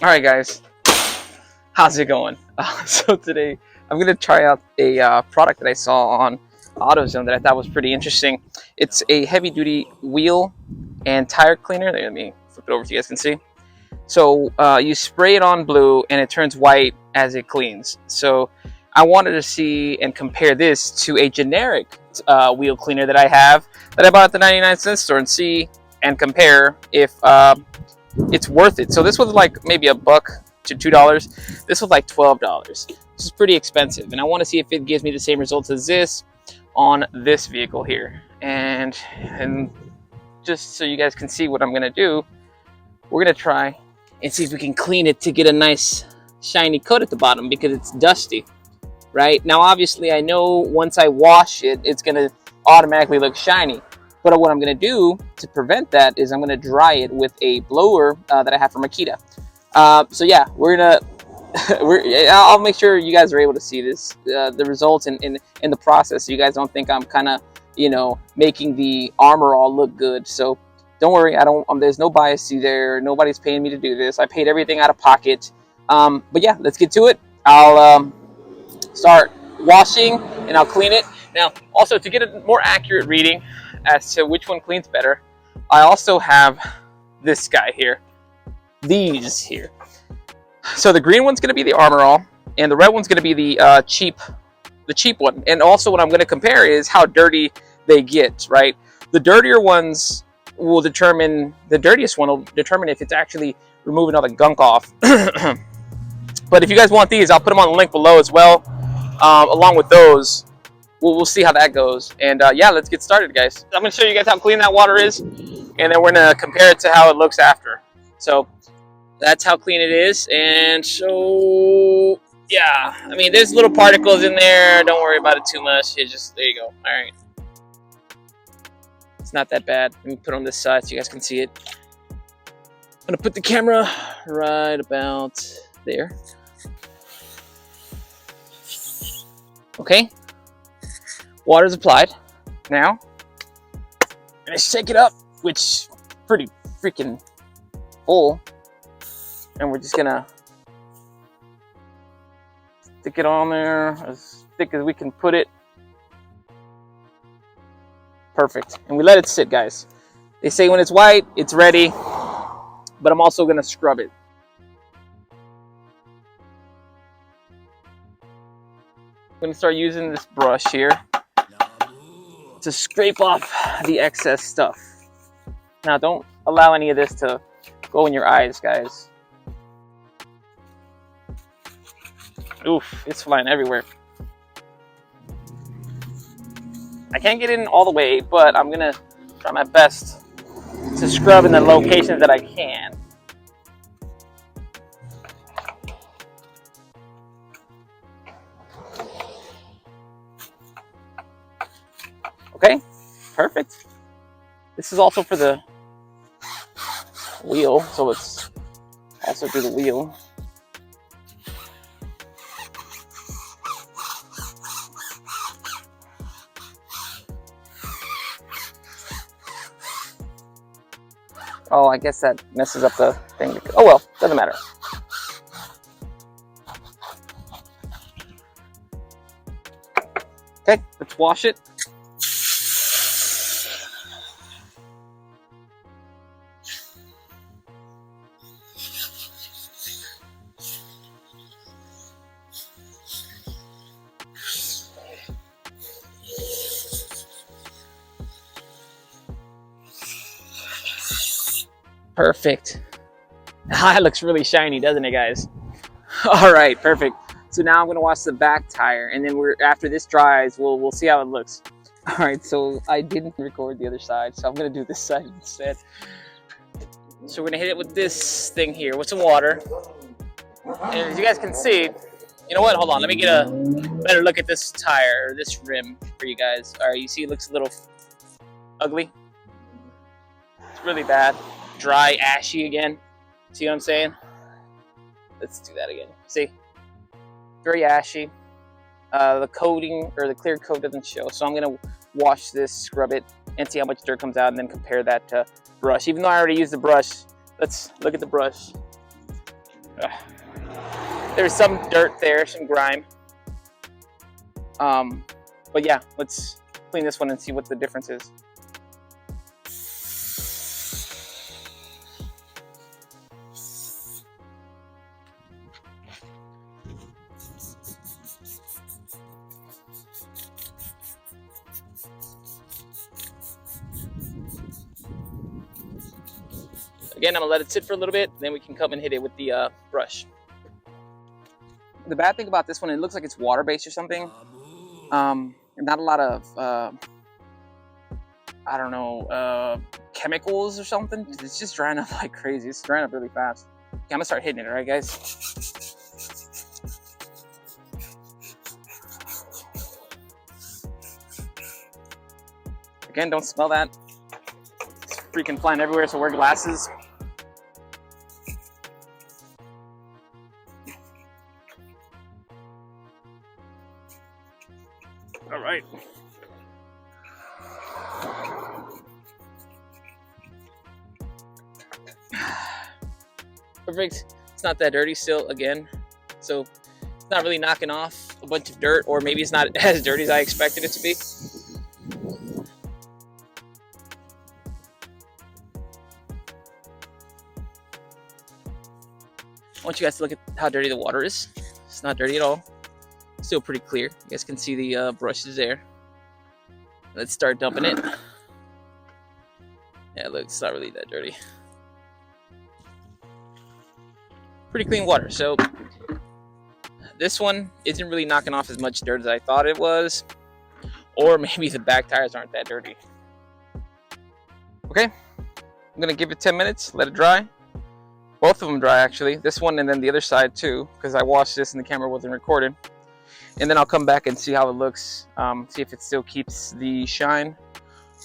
All right, guys, how's it going? So today I'm gonna try out a product that I saw on AutoZone that I thought was pretty interesting. It's a heavy-duty wheel and tire cleaner. Let me flip it over so you guys can see. So you spray it on blue and it turns white as it cleans. So I wanted to see and compare this to a generic wheel cleaner that I have that I bought at the 99-cent store and see and compare if it's worth it. So this was like maybe $1 to $2. This was like $12. This is pretty expensive, and I want to see if it gives me the same results as this on this vehicle here. And just so you guys can see what I'm gonna do, we're gonna try and see if we can clean it to get a nice shiny coat at the bottom because it's dusty. Right now, obviously, I know once I wash it, it's gonna automatically look shiny. But what I'm going to do to prevent that is I'm going to dry it with a blower that I have from Makita. So yeah, I'll make sure you guys are able to see this, the results in the process, so you guys don't think I'm kind of, making the Armor All look good. So don't worry, there's no bias there. Nobody's paying me to do this. I paid everything out of pocket. But yeah, let's get to it. I'll start washing and I'll clean it. Now, also to get a more accurate reading as to which one cleans better, I also have this guy here, these here. So the green one's going to be the Armor All, and the red one's going to be the cheap one. And also what I'm going to compare is how dirty they get. Right, the dirtier ones will determine, the dirtiest one will determine if it's actually removing all the gunk off. But if you guys want these, I'll put them on the link below as well, along with those. We'll see how that goes. And yeah, let's get started, guys. I'm going to show you guys how clean that water is, and then we're going to compare it to how it looks after. So that's how clean it is. And so, yeah, I mean, there's little particles in there. Don't worry about it too much. It just, there you go. All right. It's not that bad. Let me put it on this side so you guys can see it. I'm going to put the camera right about there. Okay. Water's applied. Now, I'm gonna shake it up, which pretty freaking full, and we're just gonna stick it on there as thick as we can put it. Perfect. And we let it sit, guys. They say when it's white, it's ready, but I'm also gonna scrub it. I'm gonna start using this brush here to scrape off the excess stuff. Now, don't allow any of this to go in your eyes, guys. Oof, it's flying everywhere. I can't get in all the way, but I'm gonna try my best to scrub in the locations that I can. Okay, perfect. This is also for the wheel, so let's also do the wheel. Oh, I guess that messes up the thing. Oh well, doesn't matter. Okay, let's wash it. Perfect. Ah, it looks really shiny, doesn't it, guys? All right, perfect. So now I'm gonna wash the back tire, and then after this dries, we'll see how it looks. All right, so I didn't record the other side, so I'm gonna do this side instead. So we're gonna hit it with this thing here with some water, and as you guys can see, you know what? Hold on, let me get a better look at this tire, this rim for you guys. All right, you see, it looks a little ugly. It's really bad. Dry, ashy again. See what I'm saying? Let's do that again. See? Very ashy. The coating or the clear coat doesn't show. So I'm gonna wash this, scrub it, and see how much dirt comes out, and then compare that to brush. Even though I already used the brush, let's look at the brush. There's some dirt there, some grime. But yeah, let's clean this one and see what the difference is. Again, I'm gonna let it sit for a little bit, then we can come and hit it with the brush. The bad thing about this one, it looks like it's water-based or something. Not a lot of, I don't know, chemicals or something. It's just drying up like crazy. It's drying up really fast. Okay, I'm gonna start hitting it, all right, guys? Again, don't smell that. It's freaking flying everywhere, so wear glasses. All right. Perfect. It's not that dirty still, again. So it's not really knocking off a bunch of dirt, or maybe it's not as dirty as I expected it to be. I want you guys to look at how dirty the water is. It's not dirty at all. Still pretty clear. You guys can see the brushes there. Let's start dumping it. Yeah, look, it's not really that dirty. Pretty clean water. So this one isn't really knocking off as much dirt as I thought it was. Or maybe the back tires aren't that dirty. Okay, I'm gonna give it 10 minutes, let it dry. Both of them dry, actually. This one and then the other side too, because I washed this and the camera wasn't recorded. And then I'll come back and see how it looks, see if it still keeps the shine,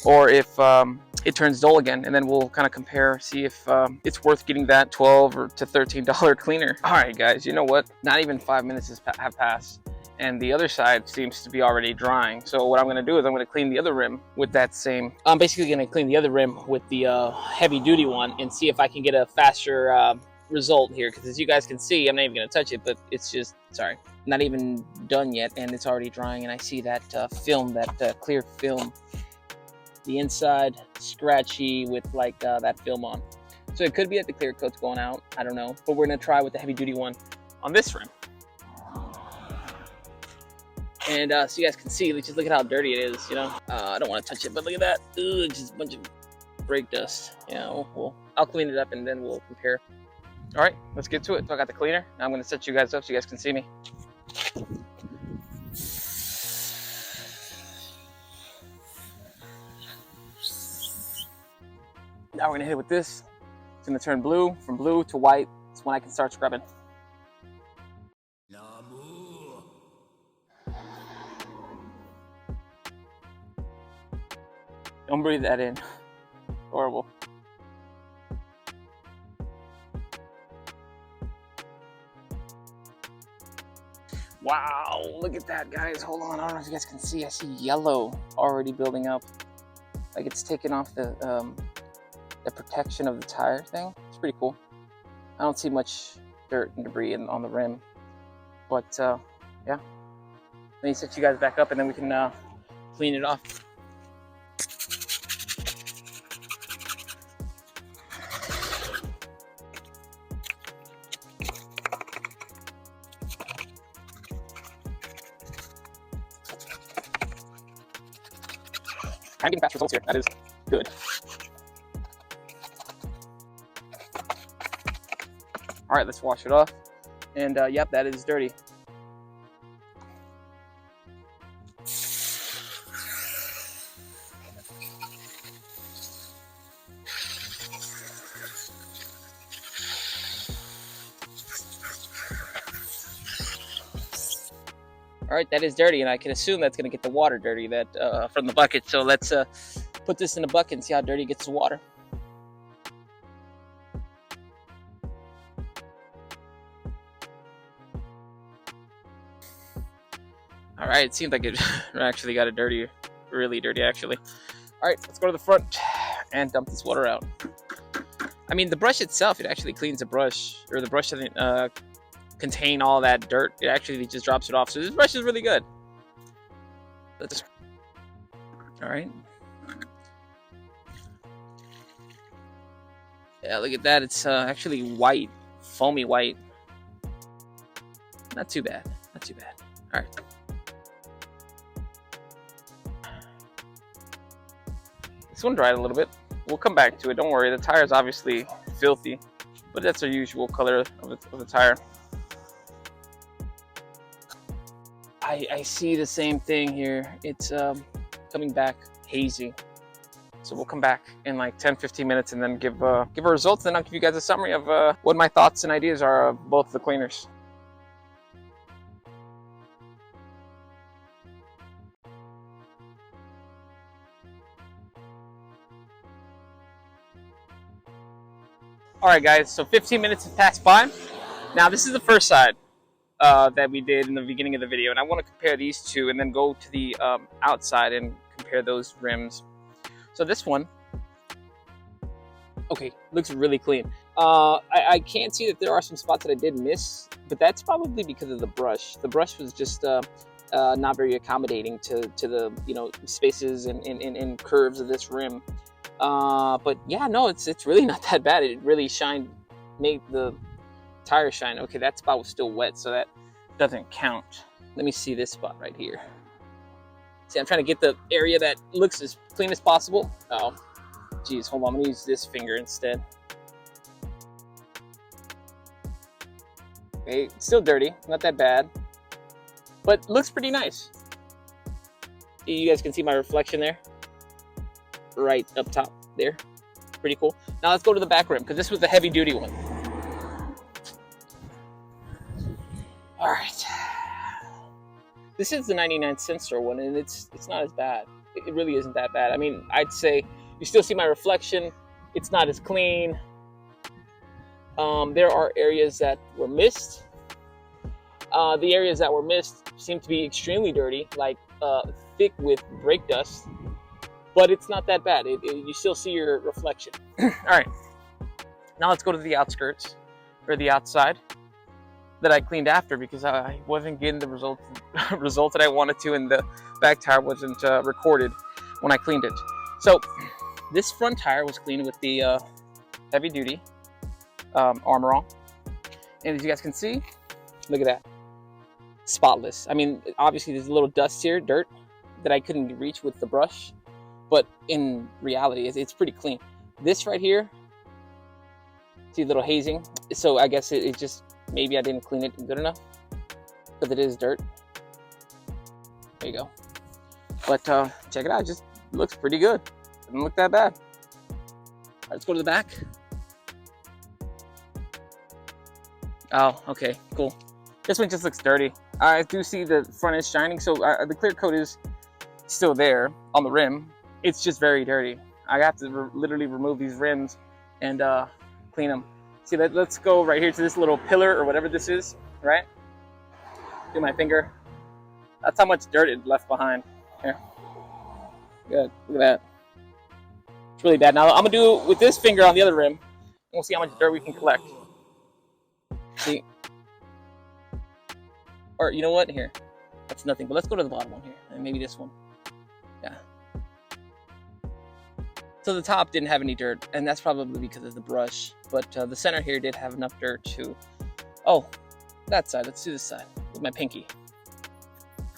or if it turns dull again, and then we'll kind of compare, see if it's worth getting that $12 to $13 cleaner. All right, guys, you know what? Not even 5 minutes have passed, and the other side seems to be already drying. So what I'm gonna do is I'm gonna clean the other rim with that same, I'm basically gonna clean the other rim with the heavy duty one and see if I can get a faster result here, because as you guys can see, I'm not even gonna touch it, but it's just, sorry, not even done yet, and it's already drying, and I see that film, that clear film, the inside scratchy with like that film on. So it could be that the clear coat's going out, I don't know, but we're gonna try with the heavy duty one on this rim. And so you guys can see, just look at how dirty it is, you know. I don't want to touch it, but look at that. Ugh, just a bunch of brake dust. Yeah, I'll clean it up and then we'll compare. All right, let's get to it. So I got the cleaner. Now I'm going to set you guys up so you guys can see me. Now we're going to hit it with this. It's going to turn blue. From blue to white. It's when I can start scrubbing. Don't breathe that in. Horrible. Wow, look at that, guys. Hold on, I don't know if you guys can see. I see yellow already building up. Like it's taking off the protection of the tire thing. It's pretty cool. I don't see much dirt and debris on the rim. But yeah. Let me set you guys back up and then we can clean it off. I'm getting fast results here. That is good. All right, let's wash it off. And yep, that is dirty. All right, that is dirty, and I can assume that's gonna get the water dirty that from the bucket. So let's put this in a bucket and see how dirty it gets the water. All right, it seems like it actually got it dirty, really dirty actually. All right, let's go to the front and dump this water out. I mean, the brush itself, it actually cleans the brush, or the brush doesn't contain all that dirt. It actually just drops it off. So this brush is really good. All right. Yeah, look at that. It's actually white, foamy white. Not too bad. Not too bad. All right. This one dried a little bit. We'll come back to it. Don't worry. The tire is obviously filthy, but that's our usual color of the tire. I see the same thing here. It's coming back hazy. So we'll come back in like 10-15 minutes and then give our results. Then I'll give you guys a summary of what my thoughts and ideas are of both the cleaners. All right, guys. So 15 minutes have passed by. Now this is the first side that we did in the beginning of the video, and I want to compare these two and then go to the outside and compare those rims. So this one, okay, looks really clean. I can't see that there are some spots that I did miss, but that's probably because of the brush. The brush was just not very accommodating to the spaces and curves of this rim. But yeah, no, it's really not that bad. It really made the tire shine. Okay, that spot was still wet, so that doesn't count. Let me see this spot right here. See, I'm trying to get the area that looks as clean as possible. Oh, geez, hold on. I'm gonna use this finger instead. Okay, it's still dirty, not that bad, but looks pretty nice. You guys can see my reflection there, right up top there. Pretty cool. Now let's go to the back rim, because this was the heavy duty one. All right. This is the 99-cent store one, and it's not as bad. It really isn't that bad. I mean, I'd say you still see my reflection. It's not as clean. There are areas that were missed. The areas that were missed seem to be extremely dirty, like thick with brake dust. But it's not that bad. You still see your reflection. All right. Now let's go to the outskirts, or the outside, that I cleaned after, because I wasn't getting the results that I wanted to, and the back tire wasn't recorded when I cleaned it. So this front tire was cleaned with the heavy duty Armor All, and as you guys can see, look at that, spotless. I mean, obviously there's a little dust here, dirt, that I couldn't reach with the brush, but in reality it's pretty clean. This right here, see a little hazing, so I guess it just, maybe I didn't clean it good enough, because it is dirt. There you go. But check it out, it just looks pretty good. Doesn't look that bad. All right, let's go to the back. Oh, okay, cool. This one just looks dirty. I do see the front is shining, so the clear coat is still there on the rim. It's just very dirty. I have to literally remove these rims and clean them. See, let's go right here to this little pillar, or whatever this is, right? Do my finger. That's how much dirt it left behind. Here. Good, look at that. It's really bad. Now I'm gonna do it with this finger on the other rim, and we'll see how much dirt we can collect. See? Or you know what? Here, that's nothing. But let's go to the bottom one here, and maybe this one. Yeah. So the top didn't have any dirt, and that's probably because of the brush. But the center here did have enough dirt to... Oh, that side. Let's do this side with my pinky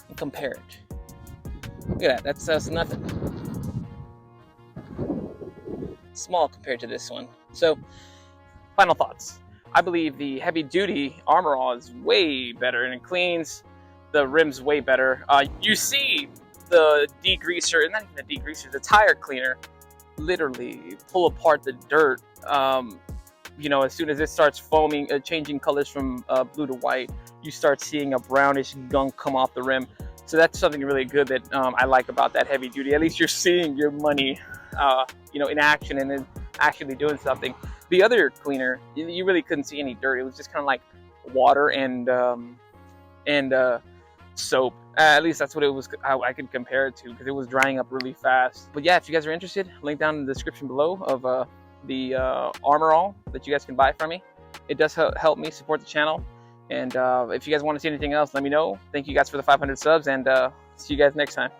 and compare it. Look at that. That's nothing. Small compared to this one. So, final thoughts. I believe the heavy-duty Armor All is way better, and it cleans the rims way better. You see the degreaser, and not even the degreaser, the tire cleaner, literally pull apart the dirt. As soon as it starts foaming, changing colors from blue to white, you start seeing a brownish gunk come off the rim. So that's something really good that I like about that heavy duty. At least you're seeing your money, in action, and then actually doing something. The other cleaner, you really couldn't see any dirt. It was just kind of like water and soap. At least that's what it was, how I could compare it to, because it was drying up really fast. But yeah, if you guys are interested, link down in the description below of the Armor All that you guys can buy from me. It does help me support the channel. And if you guys want to see anything else, let me know. Thank you guys for the 500 subs, and see you guys next time.